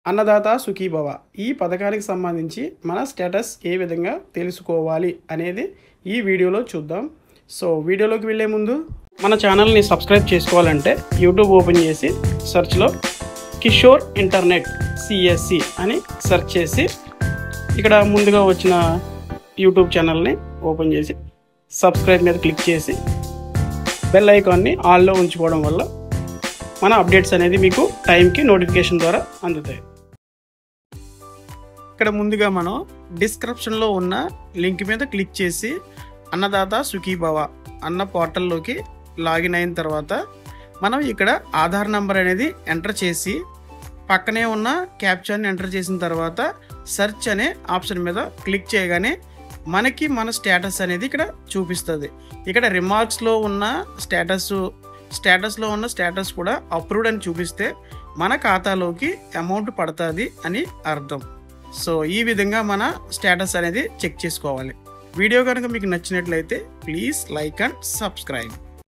అన్నదాత సుఖీభవ ఈ పథకానికి సంబంధించి మన స్టేటస్ ఏ విధంగా తెలుసుకోవాలి అనేది ఈ వీడియోలో చూద్దాం. సో వీడియోలోకి వెళ్ళే ముందు మన ఛానల్ని సబ్స్క్రైబ్ చేసుకోవాలంటే యూట్యూబ్ ఓపెన్ చేసి సెర్చ్లో కిషోర్ ఇంటర్నెట్ సిఎస్సి అని సెర్చ్ చేసి ఇక్కడ ముందుగా వచ్చిన యూట్యూబ్ ఛానల్ని ఓపెన్ చేసి సబ్స్క్రైబ్ మీద క్లిక్ చేసి బెల్ ఐకాన్ని ఆల్లో ఉంచుకోవడం వల్ల మన అప్డేట్స్ అనేది మీకు టైంకి నోటిఫికేషన్ ద్వారా అందుతాయి. ఇక్కడ ముందుగా మనం డిస్క్రిప్షన్లో ఉన్న లింక్ మీద క్లిక్ చేసి అన్నదాత సుఖీభవ అన్న పోర్టల్లోకి లాగిన్ అయిన తర్వాత మనం ఇక్కడ ఆధార్ నెంబర్ అనేది ఎంటర్ చేసి పక్కనే ఉన్న క్యాప్చాని ఎంటర్ చేసిన తర్వాత సెర్చ్ అనే ఆప్షన్ మీద క్లిక్ చేయగానే మనకి మన స్టేటస్ అనేది ఇక్కడ చూపిస్తుంది. ఇక్కడ రిమార్క్స్లో ఉన్న స్టేటస్లో ఉన్న స్టేటస్ కూడా అప్రూవ్డ్ అని చూపిస్తే మన ఖాతాలోకి అమౌంట్ పడుతుంది అని అర్థం. సో ఈ విధంగా మన స్టేటస్ అనేది చెక్ చేసుకోవాలి. వీడియో కనుక మీకు నచ్చినట్లయితే ప్లీజ్ లైక్ అండ్ సబ్స్క్రైబ్.